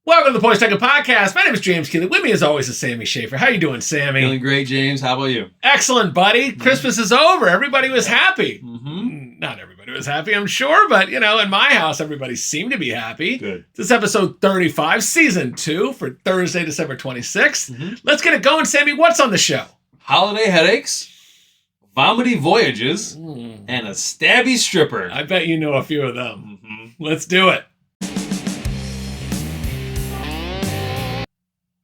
Welcome to the Points Taken Podcast. My name is James Keeley. With me, as always, is Sammy Schaefer. How you doing, Sammy? Feeling great, James. How about you? Excellent, buddy. Christmas is over. Everybody was happy. Mm-hmm. Not everybody was happy, I'm sure, but, in my house, everybody seemed to be happy. Good. This is episode 35, season 2 for Thursday, December 26th. Mm-hmm. Let's get it going, Sammy. What's on the show? Holiday headaches, vomity voyages, and a stabby stripper. I bet you know a few of them. Mm-hmm. Let's do it.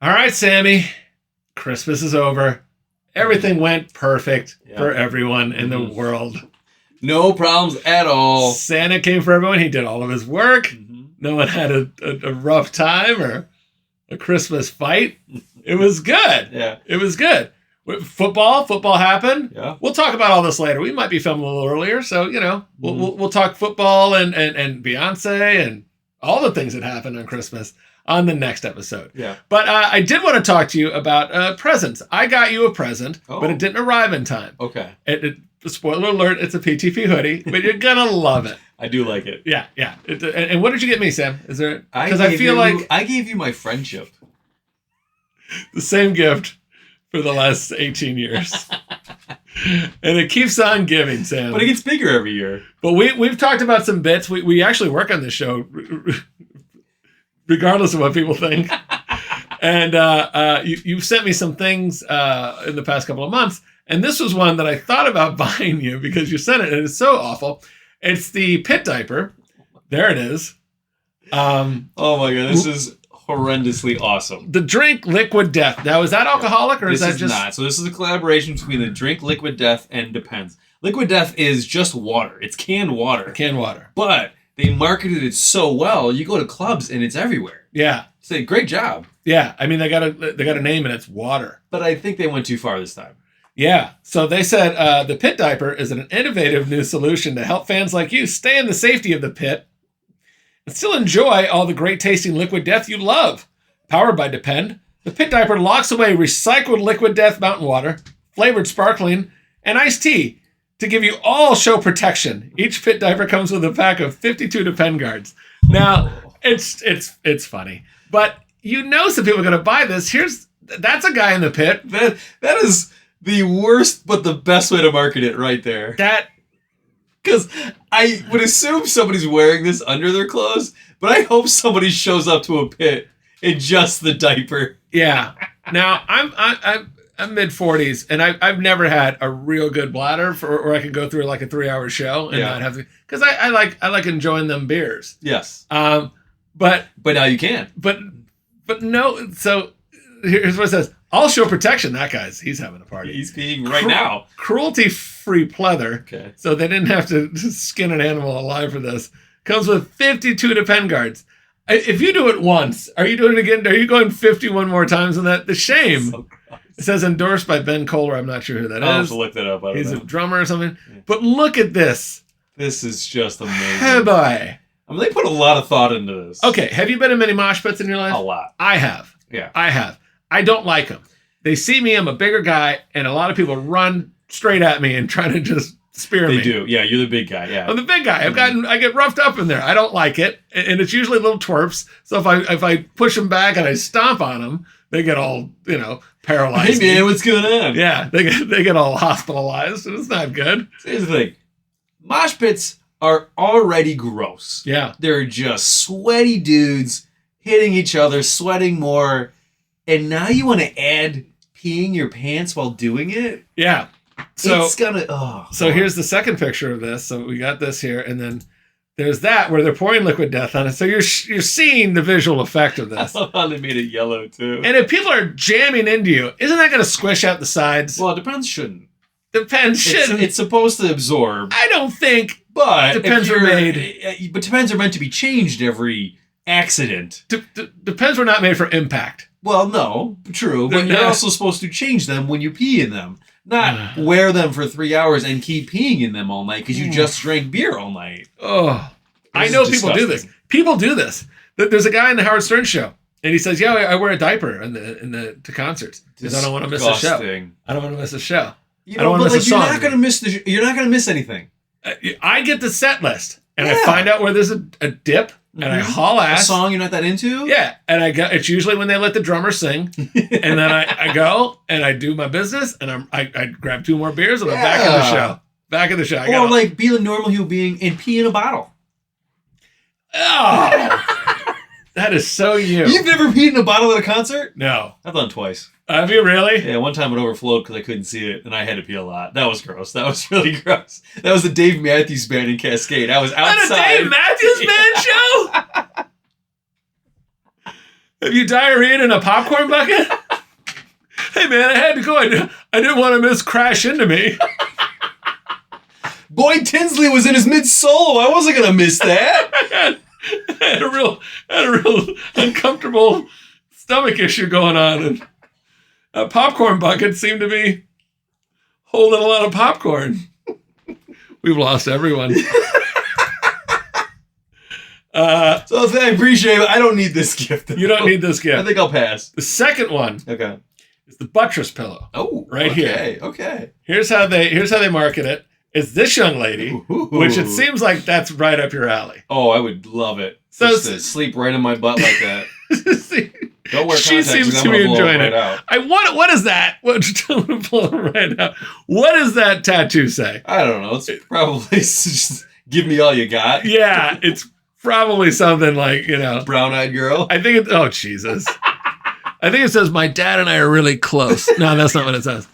All right, Sammy. Christmas is over. Everything went perfect for everyone in the world. No problems at all. Santa came for everyone. He did all of his work. Mm-hmm. No one had a rough time or a Christmas fight. It was good. Yeah. It was good. Football happened. Yeah. We'll talk about all this later. We might be filming a little earlier, so we'll talk football and Beyonce and all the things that happened on Christmas on the next episode. Yeah. But I did want to talk to you about presents. I got you a present, but it didn't arrive in time. Okay. Spoiler alert, it's a PTP hoodie, but you're going to love it. I do like it. Yeah. And what did you get me, Sam? Is there... Because I gave you my friendship. The same gift for the last 18 years. And it keeps on giving, Sam. But it gets bigger every year. But we've talked about some bits. We actually work on this show regardless of what people think. And you've sent me some things in the past couple of months. And this was one that I thought about buying you because you sent it, and it's so awful. It's the Pitt diaper. There it is. Oh my God, this is horrendously awesome. The drink Liquid Death. Now, is that alcoholic or is that just... This is not. So this is a collaboration between the drink Liquid Death and Depends. Liquid Death is just water. It's canned water. Canned water. But they marketed it so well, you go to clubs and it's everywhere. Yeah. Say, great job. Yeah. I mean, they got a name and it's water. But I think they went too far this time. Yeah. So they said the Pitt diaper is an innovative new solution to help fans like you stay in the safety of the pit and still enjoy all the great tasting Liquid Death you love. Powered by Depend, the Pitt diaper locks away recycled Liquid Death mountain water, flavored sparkling, and iced tea to give you all show protection. Each Pitt diaper comes with a pack of 52 Depend guards. Now, it's funny, but some people are going to buy this. That's a guy in the pit. That is the worst, but the best way to market it right there. Because I would assume somebody's wearing this under their clothes, but I hope somebody shows up to a pit in just the diaper. Yeah. Now, I'm mid-40s, and I've never had a real good bladder where I could go through like a 3-hour show and not have to... Because I like enjoying them beers. Yes. But now you can. But no... So here's what it says. All show protection. That he's having a party. He's peeing right now. Cruelty-free pleather. Okay. So they didn't have to skin an animal alive for this. Comes with 52 Depend guards. If you do it once, are you doing it again? Are you going 51 more times on that? The shame. So it says endorsed by Ben Kohler. I'm not sure who that is. I'll have to look that up. He's a drummer or something. Yeah. But look at this. This is just amazing. Hey, boy. I mean, they put a lot of thought into this. Okay. Have you been in many mosh pits in your life? A lot. I have. Yeah. I have. I don't like them. They see me. I'm a bigger guy. And a lot of people run straight at me and try to just spear me. They do. Yeah, you're the big guy. Yeah. I'm the big guy. I get roughed up in there. I don't like it. And it's usually little twerps. So if I push them back and I stomp on them, they get all, paralyzed. Hey man, what's going on? Yeah, they get all hospitalized. It's not good. Here's the thing. Mosh pits are already gross. Yeah. They're just sweaty dudes hitting each other, sweating more. And now you want to add peeing your pants while doing it? Yeah. So it's gonna. So here's the second picture of this. So we got this here, and then there's that where they're pouring Liquid Death on it. So you're seeing the visual effect of this. I love how they made it yellow too. And if people are jamming into you, isn't that going to squish out the sides? Well, Depends shouldn't. Depends shouldn't. It's supposed to absorb. I don't think. But Depends are made. But Depends are meant to be changed every accident. Depends were not made for impact. Well, no, true. But you're also supposed to change them when you pee in them. Not wear them for 3 hours and keep peeing in them all night because you just drank beer all night. Oh, I know people do this. People do this. There's a guy in the Howard Stern show, and he says, "Yeah, I wear a diaper to concerts because I don't want to miss a show. I don't want to miss a show. I don't want to miss a song. You're not going to miss anything. I get the set list, and I find out where there's a dip, and I haul A ass. song you're not that into? Yeah, and I go. It's usually when they let the drummer sing, and then I go and I do my business, and I grab 2 more beers, and I'm back in the show. Back in the show. Or like be a normal human being and pee in a bottle. Oh, that is so you. You've never peed in a bottle at a concert? No. I've done twice. Have you really? Yeah, one time it overflowed because I couldn't see it, and I had to pee a lot. That was gross. That was really gross. That was the Dave Matthews Band in Cascade. I was outside. At a Dave Matthews Band show? Have you diarrhea in a popcorn bucket? Hey man, I had to go. I didn't want to miss Crash Into Me. Boyd Tinsley was in his mid solo. I wasn't gonna miss that. I had a real uncomfortable stomach issue going on, and a popcorn bucket seemed to be holding a lot of popcorn. We've lost everyone. So I appreciate it. I don't need this gift. You don't need this gift. I think I'll pass. The second one Okay. is the buttress pillow. Oh, Right here. Okay. Here's how they market it. It's this young lady, Ooh. which it seems like that's right up your alley. Oh, I would love it. So Just to sleep right in my butt like that. Don't wear She contacts. seems because to I'm be gonna blow enjoying right it. Out. What is that? Right now. What does that tattoo say? I don't know. It's probably just give me all you got. Yeah, it's probably something like, Brown-eyed girl. I think it's, oh, Jesus. I think it says, my dad and I are really close. No, that's not what it says.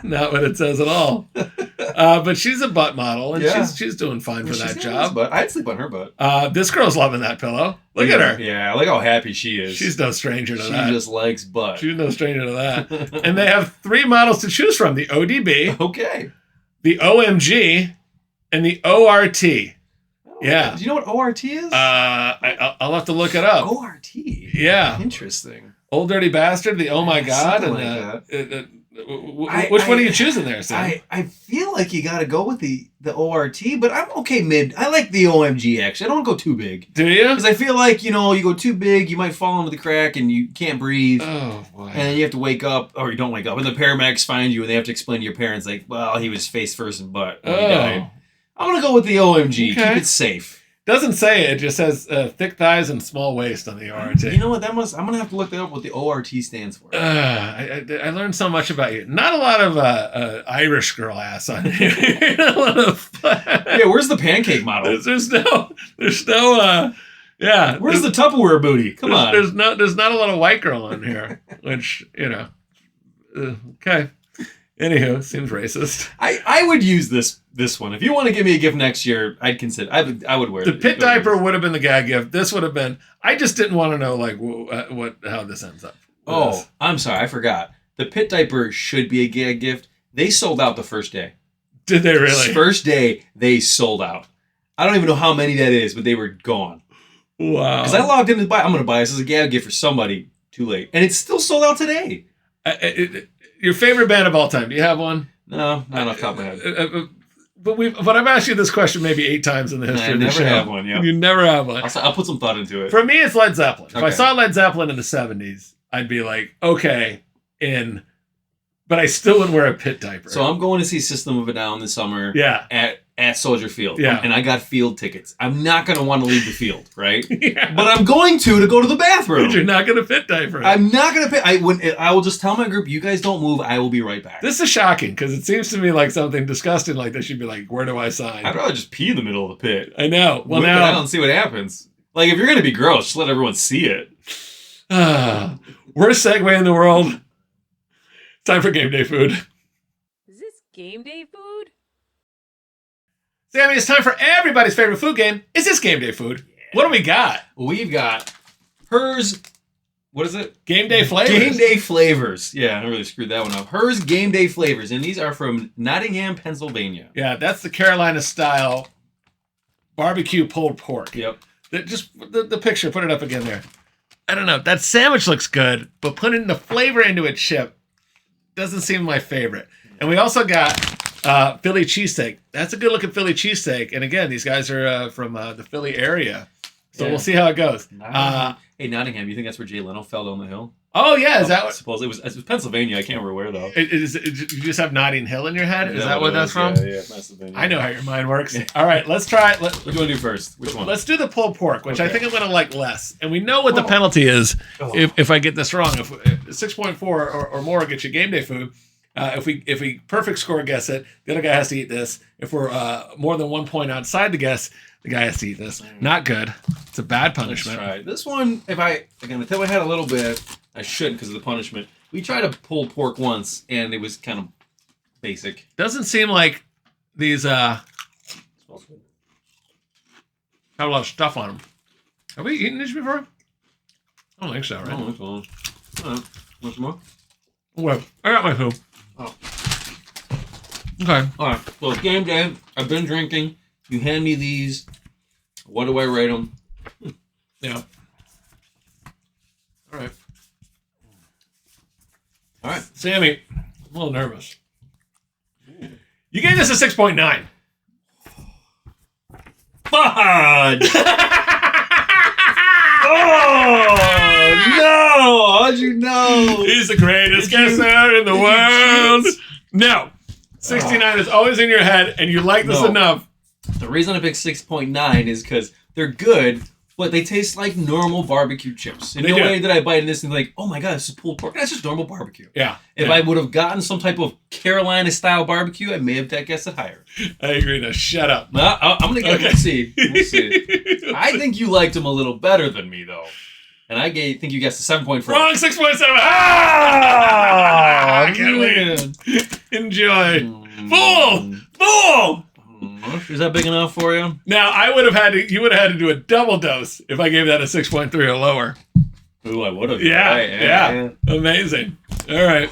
Not what it says at all. But she's a butt model, and Yeah. she's doing fine for that She's job. But I'd sleep on her butt. This girl's loving that pillow. Look at her. Yeah, look how happy she is. She's no stranger to she that. just likes butt. She's no stranger to that. And they have 3 models to choose from: the ODB, Okay. the OMG, and the ORT. Yeah. Do you know what ORT is? I'll have to look it up. ORT. Yeah. Interesting. Old Dirty Bastard, the Oh My God, Something and like which one are you choosing there, Sam? I feel like you got to go with the ORT, but I'm okay mid. I like the OMG actually. I don't go too big. Do you? Because I feel like, you go too big, you might fall into the crack and you can't breathe. Oh boy. And then you have to wake up, or you don't wake up, and the paramedics find you and they have to explain to your parents, like, well, he was face first and butt when he died. I'm going to go with the OMG. Okay. Keep it safe. Doesn't say it. It just says thick thighs and small waist on the ORT. You know what? I'm going to have to look that up what the ORT stands for. I learned so much about you. Not a lot of Irish girl ass on here. Not a lot of. Yeah, where's the pancake model? There's no. Yeah. Where's the Tupperware booty? Come on. There's not a lot of white girl on here, which okay. Anywho, seems racist. I would use this one. If you want to give me a gift next year, I'd consider. I would wear The it. pit diaper would have been the gag gift. This would have been. I just didn't want to know how this ends up. Oh, I'm sorry, I forgot. The pit diaper should be a gag gift. They sold out the first day. Did they really? First day they sold out. I don't even know how many that is, but they were gone. Wow. Because I logged in to buy. I'm going to buy this as a gag gift for somebody. Too late, and it's still sold out today. Your favorite band of all time? Do you have one? No, not off the top of my head. But I've asked you this question maybe 8 times in the history of the show. I never have one. Yeah, You never have one. I'll put some thought into it. For me, it's Led Zeppelin. If I Okay. saw Led Zeppelin in the 70s, I'd be like, okay, in. But I still would wear a pit diaper. So I'm going to see System of a Down this summer. Yeah. At Soldier Field. Yeah. And I got field tickets. I'm not going to want to leave the field, right? Yeah. But I'm going to go to the bathroom. But you're not going to pit diaper. I'm not going to pay. I will just tell my group, you guys don't move. I will be right back. This is shocking because it seems to me like something disgusting like this. You'd be like, where do I sign? I'd rather just pee in the middle of the pit. I know. Well, Whip it now. out and see what happens. Like, if you're going to be gross, just let everyone see it. Worst segue in the world. Time for game day food. Is this game day food? Sammy, it's time for everybody's favorite food game. Is this game day food? What do we got? We've got Hers. What is it? Game day flavors. Game day flavors. Yeah, I really screwed that one up. Hers game day flavors. And these are from Nottingham, Pennsylvania. Yeah, that's the Carolina style barbecue pulled pork. Yep. Just the picture, put it up again there. I don't know. That sandwich looks good, but putting the flavor into a chip doesn't seem my favorite. And we also got Philly cheesesteak. That's a good looking Philly cheesesteak. And again, these guys are from the Philly area. So Yeah. we'll see how it goes. And Hey, Nottingham, you think that's where Jay Leno fell down the hill? Oh yeah, is that I what? suppose it was Pennsylvania. I can't remember where though. You just have Notting Hill in your head? Is that what that's from? Yeah, Pennsylvania. I know how your mind works. All right, let's try it. What do you want to do first? Which one? Let's do the pulled pork, which I Okay. think I'm going to like less. And we know what the penalty is if I get this wrong. If 6.4 or more gets you game day food. If we perfect score guess it, the other guy has to eat this. If we're more than 1 point outside the guess, the guy has to eat this. Not good. It's a bad Let's punishment. try this one. If I gonna tip my head a little bit, I shouldn't because of the punishment. We tried to pull pork once, and it was kind of basic. Doesn't seem like these have a lot of stuff on them. Have we eaten these before? I don't think so, right? Oh, that's all. All right. Want some more? Well, I got my food. Oh. Okay. All right. So it's game day. I've been drinking. You hand me these. What do I rate them? Yeah. All right. All right. Sammy, I'm a little nervous. You gave this a 6.9. Fudge! Oh no! How'd you know? He's the greatest guesser in the world. No. 69 is always in your head, and you like this No. enough. The reason I picked 6.9 is because they're good, but they taste like normal barbecue chips. In They no do. way did I bite in this and be like, oh my god, this is pulled pork. That's just normal barbecue. Yeah. If yeah. I would have gotten some type of Carolina-style barbecue, I may have guessed it higher. I agree. Now, shut up. I'm going to get Okay. We'll see. We'll see. I think you liked them a little better than me, though. And I think you guessed a 7.4. Wrong 6.7. Ah, I can't wait. man. Enjoy. Mm. Fool! Fool! Is that big enough for you? Now, you would have had to do a double dose if I gave that a 6.3 or lower. Ooh, I would have. Yeah, Right, yeah. Amazing. All right.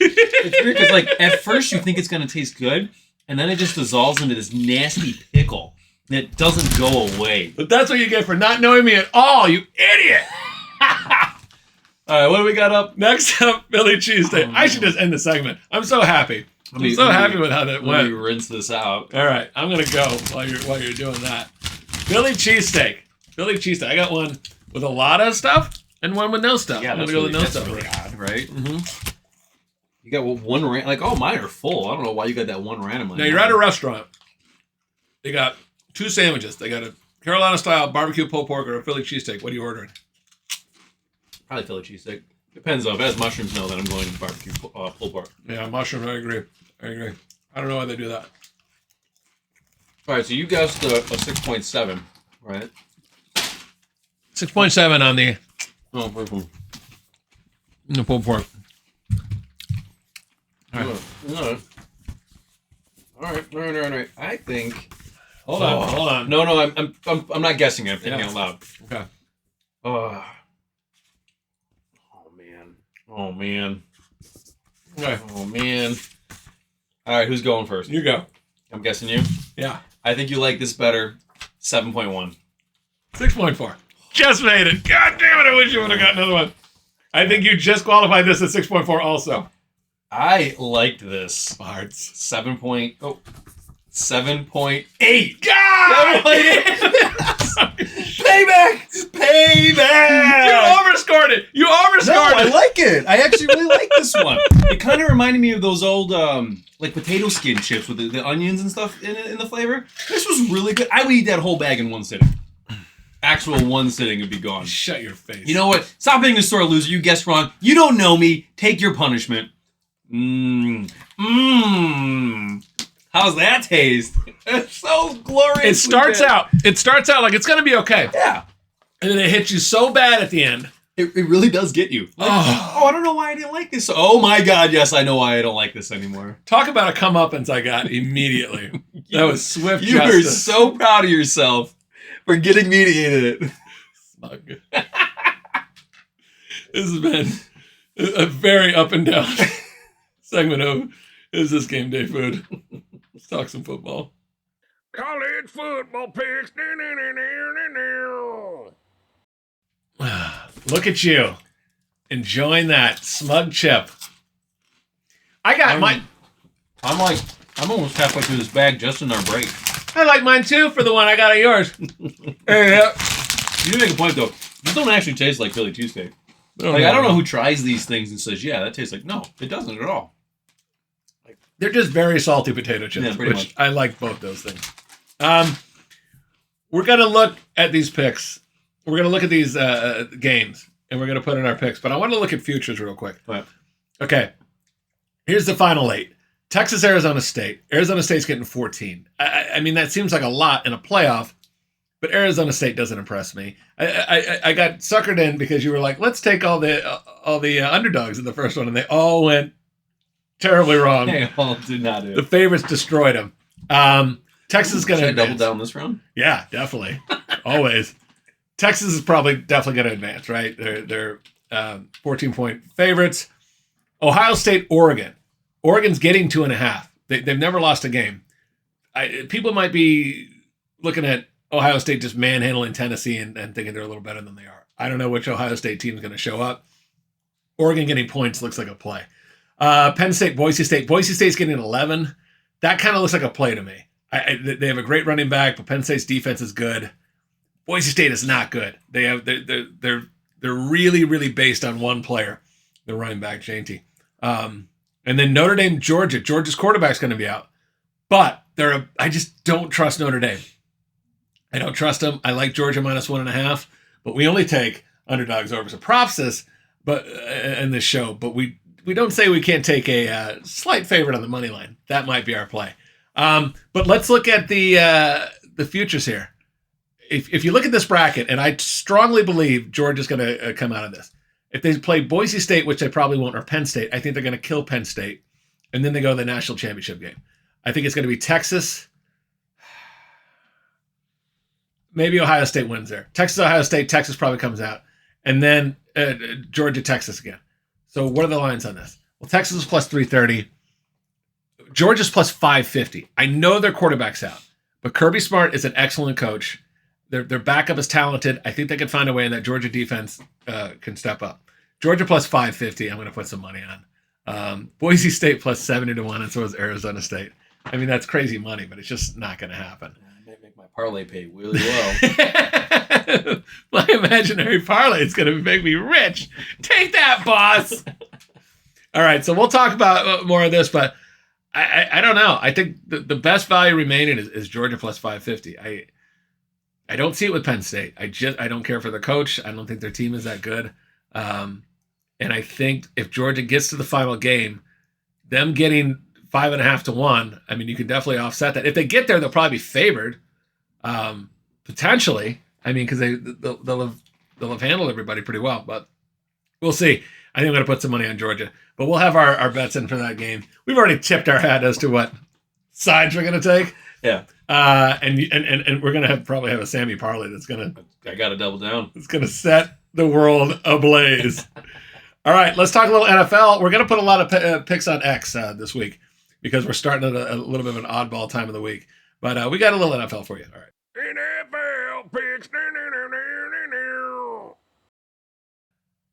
It's weird because, like, at first you think it's going to taste good, and then it just dissolves into this nasty pickle that doesn't go away. But that's what you get for not knowing me at all, you idiot. All right, what do we got up? Next up, Philly cheesesteak. Oh, I should just end the segment. I'm so happy. I'm so happy with how that Let me went. rinse this out. All right, I'm gonna go while you're doing that. Philly cheesesteak. Philly cheesesteak. I got one with a lot of stuff and one with no stuff. Yeah, I'm that's gonna go really, with no that's stuff. really odd, right? Mm-hmm. You got one like, oh, mine are full. I don't know why you got that one random. Now you're at a restaurant. They got 2 sandwiches. They got a Carolina style barbecue pulled pork or a Philly cheesesteak. What are you ordering? Probably Philly cheesesteak. Depends though. If it has mushrooms, no, then I'm going barbecue pulled pork. Yeah, mushroom. I agree. I don't know why they do that. All right, so you guessed a 6.7, right? 6.7 on the Oh, perfect. pulled pork. All right. All right. I think. Hold on. No, I'm not guessing it. I'm thinking Yeah. out loud. Okay. Oh man. Okay. Oh man. All right, who's going first? You go. I'm guessing you. Yeah. I think you like this better. 7.1. 6.4. Just made it. God damn it. I wish you would have got another one. I think you just qualified this at 6.4 also. I liked this. Farts. 7.8. God! Payback! You overscored it. You No, overscored I it. like it. I actually really like this one. It kind of reminded me of those old like potato skin chips with the onions and stuff in the flavor. This was really good. I would eat that whole bag in one sitting. Actual one sitting would be gone. Shut your face. You know what? Stop being a sore loser. You guessed wrong. You don't know me. Take your punishment. How's that taste? It's so glorious. It starts out like it's gonna be okay. Yeah. And then it hits you so bad at the end. It really does get you. Like, Oh. I don't know why I didn't like this. Oh my God, yes, I know why I don't like this anymore. Talk about a comeuppance I got immediately. That was swift You were justice. so proud of yourself for getting me to eat it. Smug. This has been a very up and down segment of Is This Game Day Food? Let's talk some football. College football picks. Look at you. Enjoying that smug chip. I got mine. I'm almost halfway through this bag just in our break. I like mine too for the one I got of yours. Yeah. You make a point though. These don't actually taste like Philly cheesesteak. Like, I don't know who tries these things and says, yeah, that tastes like... No, it doesn't at all. They're just very salty potato chips, Yeah, pretty which much. I like both those things. We're going to look at these picks. We're going to look at these games, and we're going to put in our picks. But I want to look at futures real quick. Right. Okay. Here's the final 8. Texas, Arizona State. Arizona State's getting 14. I mean, that seems like a lot in a playoff, but Arizona State doesn't impress me. I got suckered in because you were like, let's take all the underdogs in the first one, and they all went terribly wrong. They all did not do The it. favorites destroyed them. Texas is going to Should I double advance. down this round? Yeah, definitely. Always. Texas is definitely going to advance, right? They're 14-point favorites. Ohio State, Oregon. Oregon's getting 2.5. They've never lost a game. People might be looking at Ohio State just manhandling Tennessee and thinking they're a little better than they are. I don't know which Ohio State team is going to show up. Oregon getting points looks like a play. Penn State, Boise State. Boise State's getting 11. That kind of looks like a play to me. They have a great running back, but Penn State's defense is good. Boise State is not good. They're really, really based on one player, the running back, Janty. And then Notre Dame, Georgia. Georgia's quarterback's going to be out. But I just don't trust Notre Dame. I don't trust them. I like Georgia minus 1.5, but we only take underdogs over. So props this, but in this show, but we don't say we can't take a slight favorite on the money line. That might be our play. But let's look at the futures here. If you look at this bracket, and I strongly believe Georgia's going to come out of this. If they play Boise State, which they probably won't, or Penn State, I think they're going to kill Penn State, and then they go to the national championship game. I think it's going to be Texas. Maybe Ohio State wins there. Texas, Ohio State, Texas probably comes out. And then Georgia, Texas again. So what are the lines on this? Well, Texas is plus 330. Georgia's plus 550. I know their quarterback's out, but Kirby Smart is an excellent coach. Their backup is talented. I think they can find a way, and that Georgia defense can step up. Georgia plus 550. I'm going to put some money on. Boise State plus 70-1, and so is Arizona State. I mean, that's crazy money, but it's just not going to happen. I might make my parlay pay really well. My imaginary parlay is going to make me rich. Take that, boss. All right, so we'll talk about more of this, but I don't know. I think the best value remaining is Georgia plus 550. I don't see it with Penn State. I don't care for the coach. I don't think their team is that good. And I think if Georgia gets to the final game, them getting 5.5-1, I mean, you can definitely offset that. If they get there, they'll probably be favored, potentially. I mean, because they'll have handled everybody pretty well. But we'll see. I think I'm going to put some money on Georgia. But we'll have our bets in for that game. We've already tipped our hat as to what sides we're going to take. Yeah. And we're gonna probably have a Sammy parlay that's I got to double down. It's gonna set the world ablaze. All right, let's talk a little NFL. We're gonna put a lot of picks on X this week because we're starting at a little bit of an oddball time of the week. But we got a little NFL for you. All right. NFL picks.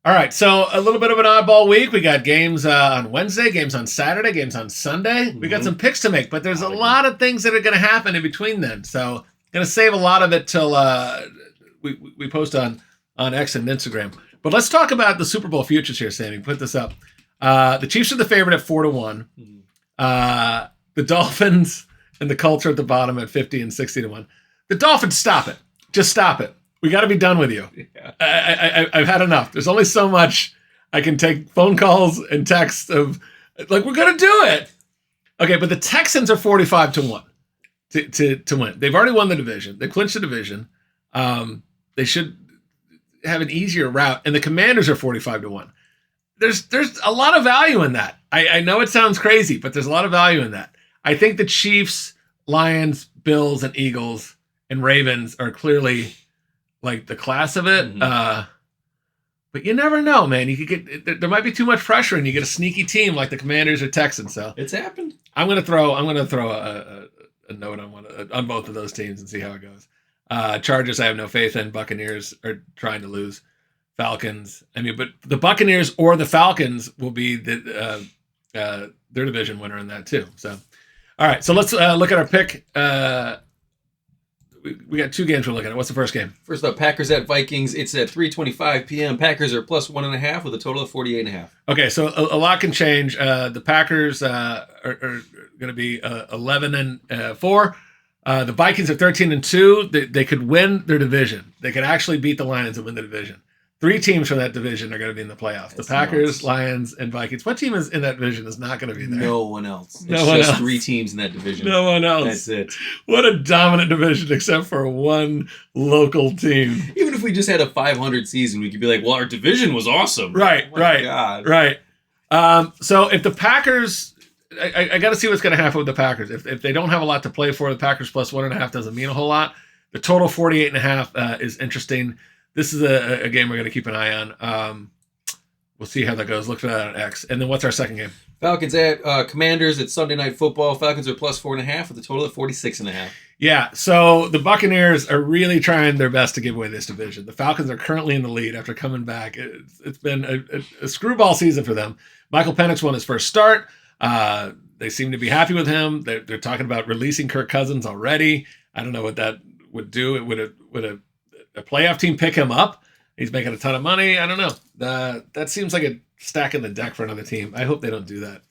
All right, so a little bit of an oddball week. We got games on Wednesday, games on Saturday, games on Sunday. We got some picks to make, but there's a lot of things that are going to happen in between then. So going to save a lot of it till we post on X and Instagram. But let's talk about the Super Bowl futures here, Sammy. Put this up. The Chiefs are the favorite at 4-1. The Dolphins and the Colts are at the bottom at 50 and 60-1. The Dolphins, stop it. Just stop it. We got to be done with you. Yeah. I've had enough. There's only so much I can take phone calls and texts of, like, we're going to do it. Okay, but the Texans are 45-1 to win. They've already won the division. They clinched the division. They should have an easier route. And the Commanders are 45-1. There's a lot of value in that. I know it sounds crazy, but there's a lot of value in that. I think the Chiefs, Lions, Bills, and Eagles and Ravens are clearly like the class of it. Mm-hmm. But you never know, man. You could get there might be too much pressure, and you get a sneaky team like the Commanders or Texans. So it's happened. I'm gonna throw a note on both of those teams and see how it goes. Chargers, I have no faith in. Buccaneers are trying to lose. Falcons, I mean, but the Buccaneers or the Falcons will be their division winner in that too. So, all right. So let's look at our pick. we got 2 games we're looking at. What's the first game? First up, Packers at Vikings. It's at 3:25 p.m. Packers are plus 1.5 with a total of 48.5. Okay, so a lot can change. The Packers are going to be 11-4. The Vikings are 13-2. They could win their division. They could actually beat the Lions and win the division. 3 teams from that division are going to be in the playoffs. That's the Packers, nuts. Lions, and Vikings. What team is in that division is not going to be there? No one else. No It's one just else. 3 teams in that division. No one else. That's it. What a dominant division, except for one local team. Even if we just had a 500 season, we could be like, well, our division was awesome. Right, Oh my right, God. right. So if the Packers, I got to see what's going to happen with the Packers. If they don't have a lot to play for, the Packers plus 1.5 doesn't mean a whole lot. The total 48.5 is interesting. This is a game we're going to keep an eye on. We'll see how that goes. Look for that on X. And then what's our second game? Falcons at Commanders at Sunday Night Football. Falcons are plus 4.5 with a total of 46.5. Yeah, so the Buccaneers are really trying their best to give away this division. The Falcons are currently in the lead after coming back. It's been a screwball season for them. Michael Penix won his first start. They seem to be happy with him. They're talking about releasing Kirk Cousins already. I don't know what that would do. Would a playoff team pick him up? He's making a ton of money. I don't know. That seems like a stack in the deck for another team. I hope they don't do that.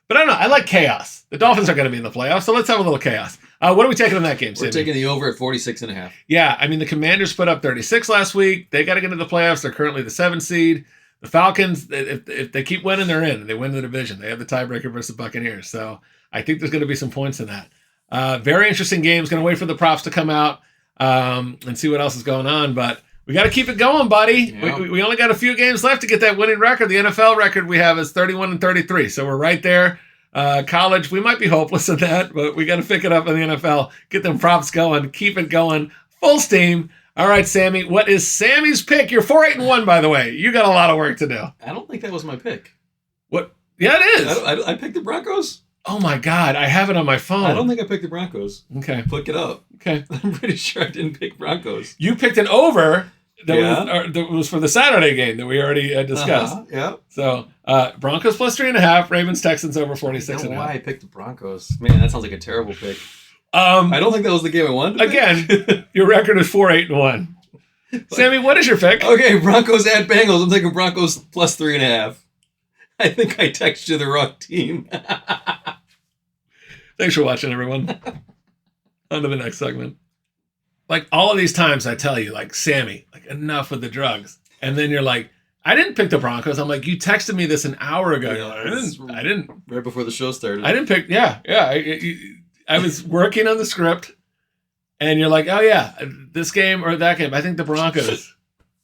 But I don't know. I like chaos. The Dolphins are going to be in the playoffs, so let's have a little chaos. What are we taking in that game, We're Sammy? taking the over at 46.5. Yeah, I mean, the Commanders put up 36 last week. They got to get into the playoffs. They're currently the 7th seed. The Falcons, if they keep winning, they're in. They win the division. They have the tiebreaker versus the Buccaneers. So I think there's going to be some points in that. Very interesting game. Going to wait for the props to come out and see what else is going on. But we got to keep it going, buddy. Yeah. We only got a few games left to get that winning record. The NFL record we have is 31-33. So we're right there. College, we might be hopeless at that, but we got to pick it up in the NFL. Get them props going. Keep it going. Full steam. All right, Sammy. What is Sammy's pick? You're 4-8-1, by the way. You got a lot of work to do. I don't think that was my pick. What? Yeah, it is. I picked the Broncos. Oh my God, I have it on my phone. I don't think I picked the Broncos. Okay. Look it up. Okay. I'm pretty sure I didn't pick Broncos. You picked an over Yeah. that was for the Saturday game that we already discussed. Yeah. So Broncos plus 3.5, Ravens Texans over I 46 don't and know a why half. I picked the Broncos. Man, that sounds like a terrible pick. I don't think that was the game I wanted to pick. Again, your record is 4-8-1. Sammy, what is your pick? Okay, Broncos at Bengals. I'm taking Broncos plus 3.5. I think I texted you the wrong team. Thanks for watching, everyone. On to the next segment. Like all of these times I tell you, like, Sammy, like, enough with the drugs. And then you're like, I didn't pick the Broncos. I'm like, you texted me this an hour ago. You're like, I didn't. Right before the show started. I didn't pick. Yeah. I was working on the script, and you're like, oh yeah, this game or that game. I think the Broncos.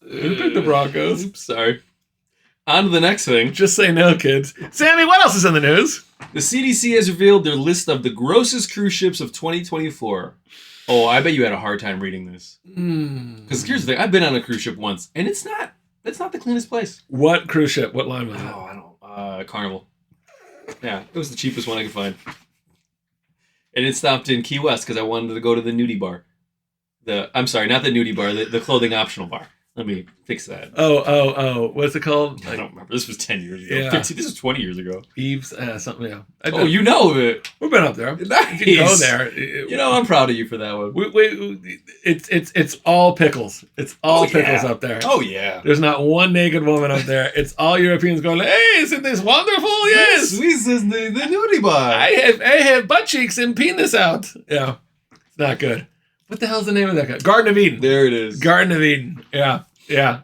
You didn't pick the Broncos. Oops, sorry. On to the next thing. Just say no, kids. Sammy, what else is in the news? The CDC has revealed their list of the grossest cruise ships of 2024. Oh, I bet you had a hard time reading this. Because here's the thing: I've been on a cruise ship once, and it's not the cleanest place. What cruise ship? What line was it? Oh, I don't. Carnival. Yeah, it was the cheapest one I could find. And it stopped in Key West because I wanted to go to the nudie bar. I'm sorry, not the nudie bar, the clothing optional bar. Let me fix that. Oh. What's it called? I don't remember. This was 10 years ago. Yeah. 15, this was 20 years ago. Eve's something. Yeah. Oh, you know it. We've been up there. Nice. If you go there, You know, I'm proud of you for that one. it's all pickles. It's all pickles up there. Oh, yeah. There's not one naked woman up there. It's all Europeans going, hey, isn't this wonderful? Yes. This is the nudie bar. I have butt cheeks and penis out. Yeah. It's not good. What the hell's the name of that guy? Garden of Eden. There it is. Garden of Eden. Yeah.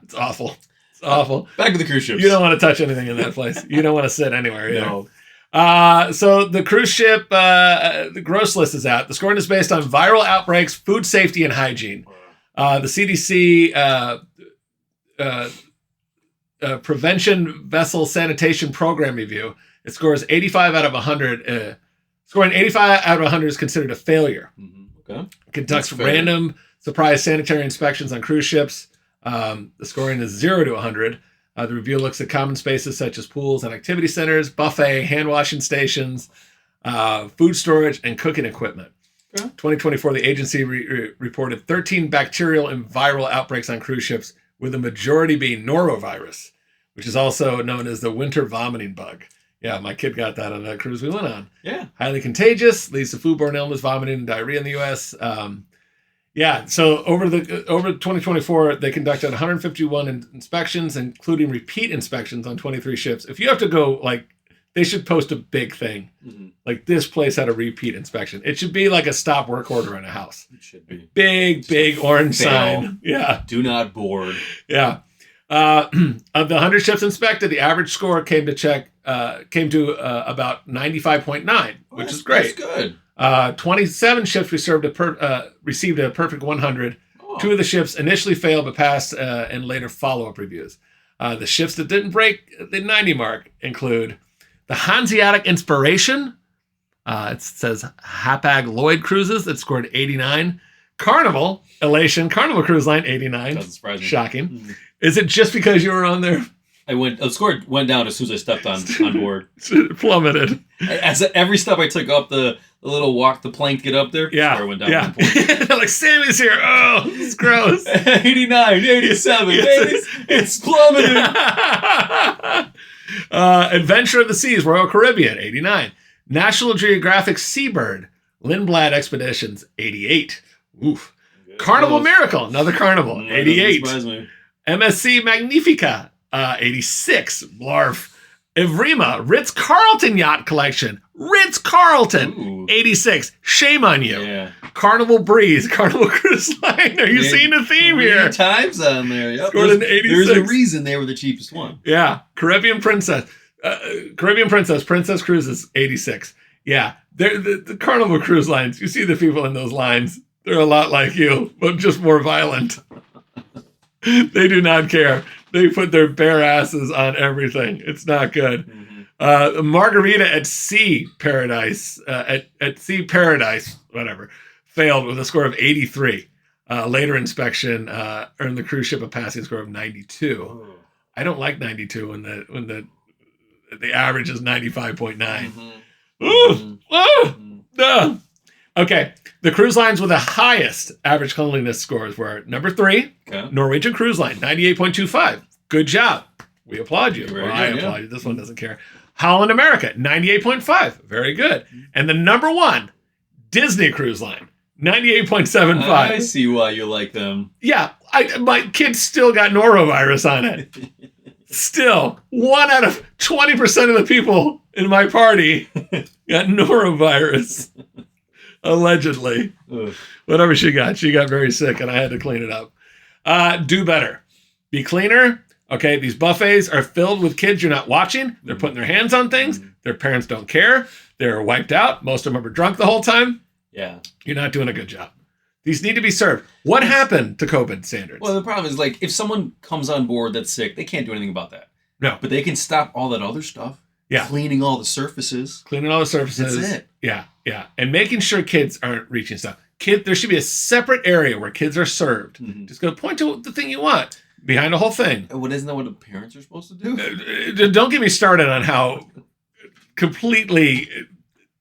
It's awful. It's awful. Back to the cruise ships. You don't want to touch anything in that place. You don't want to sit anywhere either. No. So the cruise ship, the gross list is out. The scoring is based on viral outbreaks, food safety, and hygiene. The CDC Prevention Vessel Sanitation Program Review, it scores 85 out of 100. Scoring 85 out of 100 is considered a failure. Mm-hmm. Okay. Conducts That's fair. random surprise sanitary inspections on cruise ships. The scoring is 0 to 100. The review looks at common spaces such as pools and activity centers, buffet, hand washing stations, food storage, and cooking equipment. Okay. 2024, the agency reported 13 bacterial and viral outbreaks on cruise ships, with the majority being norovirus, which is also known as the winter vomiting bug. Yeah, my kid got that on that cruise we went on. Yeah. Highly contagious, leads to foodborne illness, vomiting, and diarrhea in the U.S. Yeah, so over 2024, they conducted 151 inspections, including repeat inspections on 23 ships. If you have to go, like, they should post a big thing. Like, this place had a repeat inspection. It should be like a stop work order in a house. It should be. Big orange Fail. sign. Yeah. Do not board. Yeah. Of the 100 ships inspected, the average score came to about 95.9, which is great. That's good. 27 ships received a perfect 100. Oh. 2 of the ships initially failed but passed in later follow-up reviews. The ships that didn't break the 90 mark include the Hanseatic Inspiration. It says Hapag Lloyd Cruises that scored 89. Carnival Cruise Line 89. Doesn't surprise me. Shocking. Is it just because you were on there? The score went down as soon as I stepped on board. It plummeted. Every step I took up the little walk, the plank to get up there, score went down. Yeah. Like, Sammy's here. Oh, it's gross. 89, 87, it's plummeted. Adventure of the Seas, Royal Caribbean, 89. National Geographic Seabird, Lindblad Expeditions, 88. Oof. Carnival Miracle, another carnival, 88. Surprise me. MSC Magnifica, 86. Blarf. Evrima, Ritz-Carlton Yacht Collection, Ritz-Carlton, 86. Shame on you. Yeah. Carnival Breeze, Carnival Cruise Line. Are you seeing the theme here? Times on there. Yep. Scored an 86. There's a reason they were the cheapest one. Yeah. Caribbean Princess, Princess Cruises, 86. Yeah. The Carnival Cruise Lines, you see the people in those lines. They're a lot like you, but just more violent. They do not care. They put their bare asses on everything. It's not good. Margarita at Sea Paradise, at Sea Paradise, whatever, failed with a score of 83. Later inspection earned the cruise ship a passing score of 92. I don't like 92 when the average is 95.9. Okay, the cruise lines with the highest average cleanliness scores were number 3, Norwegian Cruise Line, 98.25. Good job. We applaud you. I applaud you. This one doesn't care. Holland America, 98.5. Very good. And the number 1, Disney Cruise Line, 98.75. I see why you like them. Yeah, my kids still got norovirus on it. Still, 1 out of 20% of the people in my party got norovirus. Allegedly. Ugh. Whatever she got very sick and I had to clean it up. Do better. Be cleaner. Okay, these buffets are filled with kids you're not watching. They're putting their hands on things. Their parents don't care. They're wiped out. Most of them are drunk the whole time. Yeah. You're not doing a good job. These need to be served. What happened to COVID standards? Well, the problem is, like, if someone comes on board that's sick, they can't do anything about that. No. But they can stop all that other stuff. Yeah. Cleaning all the surfaces. Cleaning all the surfaces. That's it. Yeah. And making sure kids aren't reaching stuff. There should be a separate area where kids are served. Just go point to the thing you want behind the whole thing. Isn't that what the parents are supposed to do? Don't get me started on how completely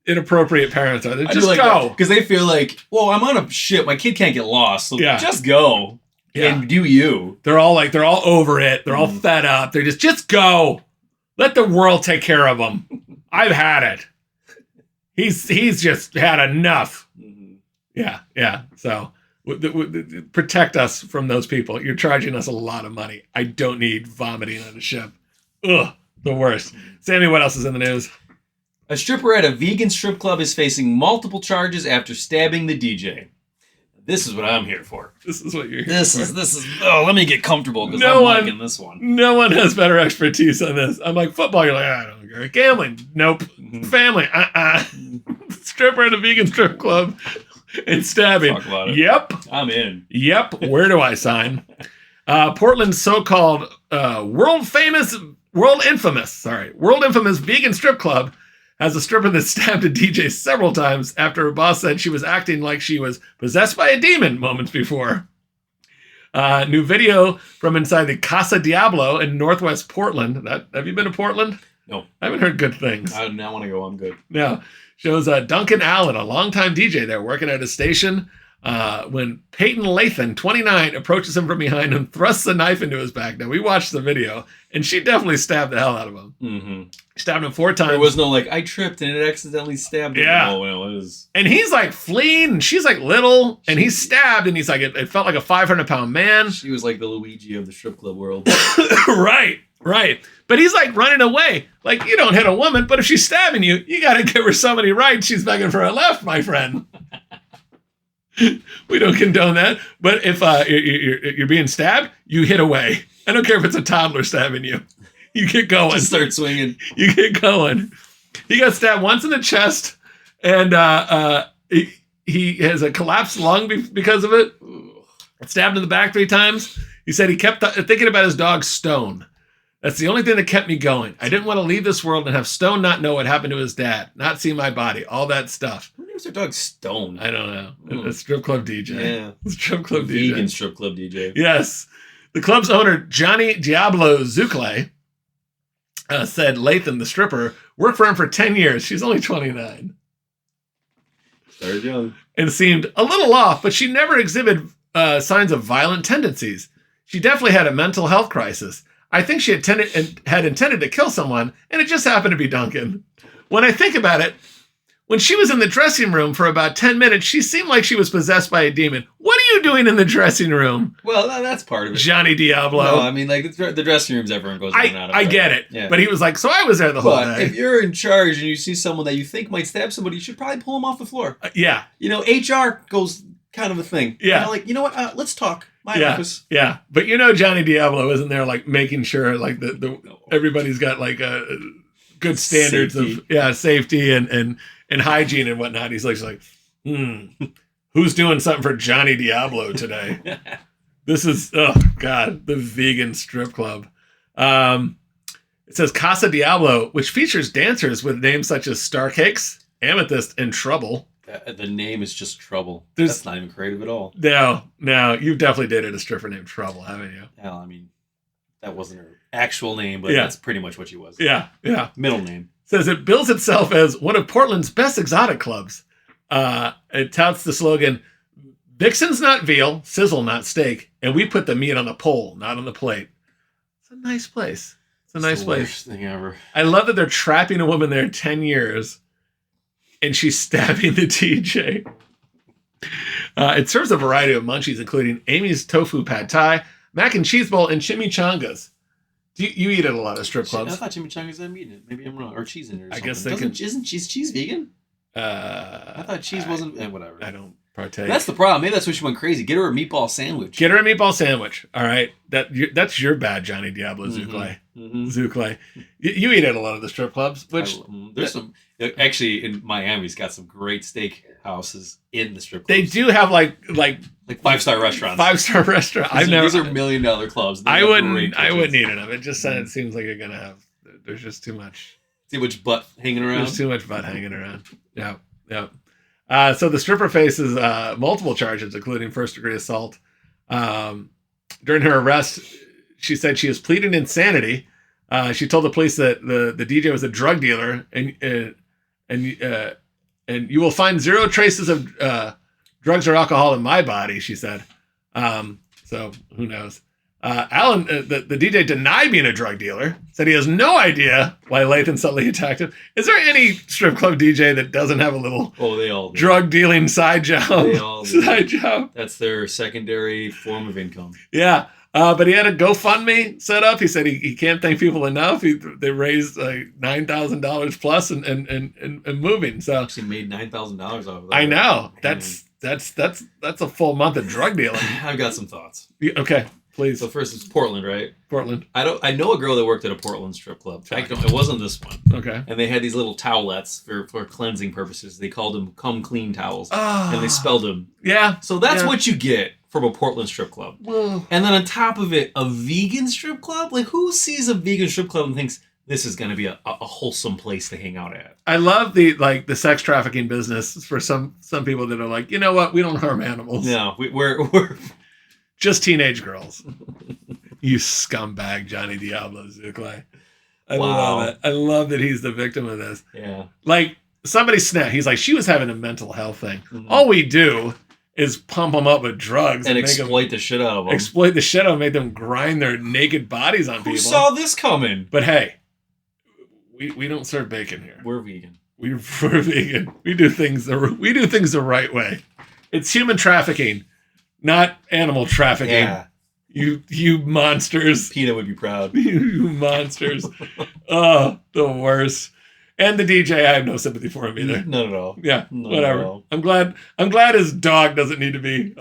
inappropriate parents are. They just go. Because they feel like, well, I'm on a ship. My kid can't get lost. So just go. Yeah. And do you. They're all over it. They're all fed up. They're just go. Let the world take care of them. I've had it. He's just had enough. Yeah. So protect us from those people. You're charging us a lot of money. I don't need vomiting on a ship. Ugh, the worst. Sammy, what else is in the news? A stripper at a vegan strip club is facing multiple charges after stabbing the DJ. This is what I'm here for. This is what you're here This for. is. Oh, let me get comfortable because I'm liking this one. No one has better expertise on this. I'm like, football, you're like, I don't care. Gambling, nope. Family, Stripper at a vegan strip club and stabbing. Talk about it. Yep. I'm in. Yep. Where do I sign? Portland's so-called world infamous vegan strip club has a stripper that stabbed a DJ several times after her boss said she was acting like she was possessed by a demon moments before. New video from inside the Casa Diablo in Northwest Portland. Have you been to Portland? No. I haven't heard good things. I now want to go. I'm good. Yeah. Shows Duncan Allen, a longtime DJ there, working at a station. when Peyton Lathan, 29, approaches him from behind and thrusts a knife into his back. Now, we watched the video, and she definitely stabbed the hell out of him. Mm-hmm. Stabbed him 4 times. There was no, I tripped and it accidentally stabbed him. Yeah. No, it was... And he's, fleeing, and she's, little, and he's stabbed, and he's it felt like a 500-pound man. She was like the Luigi of the strip club world. Right. But he's, running away. You don't hit a woman, but if she's stabbing you, you got to give her so many rights. She's begging for a left, my friend. We don't condone that. But if you're being stabbed, you hit away. I don't care if it's a toddler stabbing you. You get going. Just start swinging. You get going. He got stabbed once in the chest, and he has a collapsed lung because of it. Stabbed in the back 3 times. He said he kept thinking about his dog, Stone. That's the only thing that kept me going. I didn't want to leave this world and have Stone not know what happened to his dad, not see my body, all that stuff. Who names their dog Stone? I don't know. A strip club DJ. Yeah. Strip club DJ. Vegan strip club DJ. Yes. The club's owner, Johnny Diablo Zucle, said Lathan, the stripper, worked for him for 10 years. She's only 29. Started young. And seemed a little off, but she never exhibited signs of violent tendencies. She definitely had a mental health crisis. I think she had intended to kill someone, and it just happened to be Duncan. When I think about it, when she was in the dressing room for about 10 minutes, she seemed like she was possessed by a demon. What are you doing in the dressing room? Well, that's part of it. Johnny Diablo. No, I mean, the dressing rooms, everyone goes in and out of. I get it. Yeah. But he was so I was there the whole day. If you're in charge and you see someone that you think might stab somebody, you should probably pull them off the floor. Yeah. HR goes kind of a thing. Yeah. You know what? Let's talk. My office. Yeah. But Johnny Diablo isn't there making sure everybody's got a good standards safety. of safety and hygiene and whatnot. He's who's doing something for Johnny Diablo today? This is the vegan strip club. It says Casa Diablo, which features dancers with names such as Starcakes, Amethyst, and Trouble. The name is just Trouble. That's not even creative at all. No, you've definitely dated a stripper named Trouble, haven't you? Well, I mean, that wasn't her actual name, but that's pretty much what she was. Yeah. Middle name. Says it bills itself as one of Portland's best exotic clubs. It touts the slogan, Vixen's not veal, sizzle not steak, and we put the meat on the pole, not on the plate. It's a nice place. It's a nice place. Worst thing ever. I love that they're trapping a woman there 10 years, and she's stabbing the DJ. It serves a variety of munchies, including Amy's tofu pad thai, mac and cheese bowl, and chimichangas. You eat at a lot of strip clubs. I thought chimichangas, I'm eating it. Maybe I'm wrong. Or cheese in it or something. I guess they could... Isn't cheese vegan? I thought cheese wasn't... whatever. I don't partake. That's the problem. Maybe that's why she went crazy. Get her a meatball sandwich. Get her a meatball sandwich. All right. That's your bad, Johnny Diablo Zucle. Zucle. You eat at a lot of the strip clubs, which... There's some... Actually, in Miami's got some great steak houses in the strip clubs. They do have like 5-star restaurants. 5-star restaurant. These are $1 million clubs. I wouldn't eat at them. It just it seems like you're gonna have. There's just too much. Too much butt hanging around. There's too much butt hanging around. Yeah. So the stripper faces multiple charges, including first-degree assault. During her arrest, she said she is pleading insanity. She told the police that the DJ was a drug dealer, and you will find 0 traces of drugs or alcohol in my body, she said. So who knows? Alan, the DJ, denied being a drug dealer, said he has no idea why Lathan suddenly attacked him. Is there any strip club DJ that doesn't have a little they all do. Drug dealing side job? They all do. Side job. That's their secondary form of income. Yeah. But he had a GoFundMe set up. He said he can't thank people enough. They raised $9,000 plus and moving. So actually made $9,000 off of that. I know. That's a full month of drug dealing. I've got some thoughts. Okay, please. So first, it's Portland, right? Portland. I know a girl that worked at a Portland strip club. It wasn't this one. Okay. And they had these little towelettes for cleansing purposes. They called them "come clean towels," Oh. and they spelled them. Yeah. So that's what you get from a Portland strip club. Whoa. And then on top of it, a vegan strip club? Who sees a vegan strip club and thinks this is going to be a wholesome place to hang out at? I love the sex trafficking business for some people that are like, you know what? We don't harm animals. No, we're just teenage girls. You scumbag, Johnny Diablo Zucle. I love it. I love that he's the victim of this. Yeah. Somebody snapped. He's like, she was having a mental health thing. Mm-hmm. All we do is pump them up with drugs and make exploit the shit out of them. exploit the shit out of them, make them grind their naked bodies on Who people. saw this coming? But hey, we don't serve bacon here. We're vegan. We're vegan. We do things the right way. It's human trafficking, not animal trafficking. Yeah. You monsters. Peanut would be proud. You monsters. Oh, the worst. And the DJ, I have no sympathy for him either. None at all. Yeah, None whatever. at all. I'm glad his dog doesn't need to be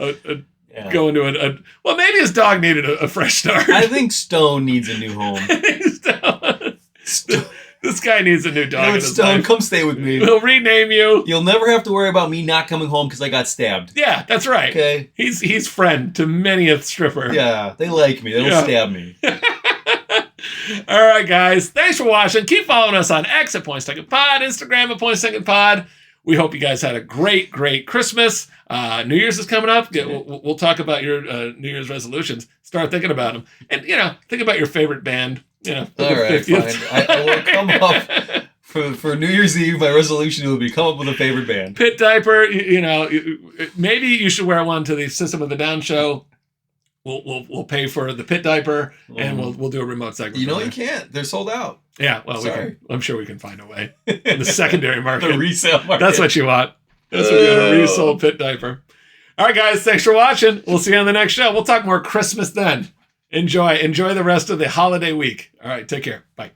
Yeah. go into well, maybe his dog needed a fresh start. I think Stone needs a new home. This guy needs a new You dog. know in what, his Stone? life. Come stay with me. We'll rename you. You'll never have to worry about me not coming home because I got stabbed. Yeah, that's right. Okay? He's friend to many a stripper. Yeah, they like me. They don't Yeah. stab me. All right, guys. Thanks for watching. Keep following us on X at Point Second Pod, Instagram at Point Second Pod. We hope you guys had a great, great Christmas. New Year's is coming up. We'll talk about your New Year's resolutions. Start thinking about them. And, think about your favorite band. All right, fine. I will come up for New Year's Eve. My resolution will be come up with a favorite band. Pit diaper, maybe you should wear one to the System of the Down show. We'll pay for the pit diaper, and we'll do a remote segment. You know you can't. They're sold out. Yeah, well, I'm sure we can find a way. In the secondary market. The resale market. That's what you want. That's what you want, a resold pit diaper. All right, guys, thanks for watching. We'll see you on the next show. We'll talk more Christmas then. Enjoy the rest of the holiday week. All right, take care. Bye.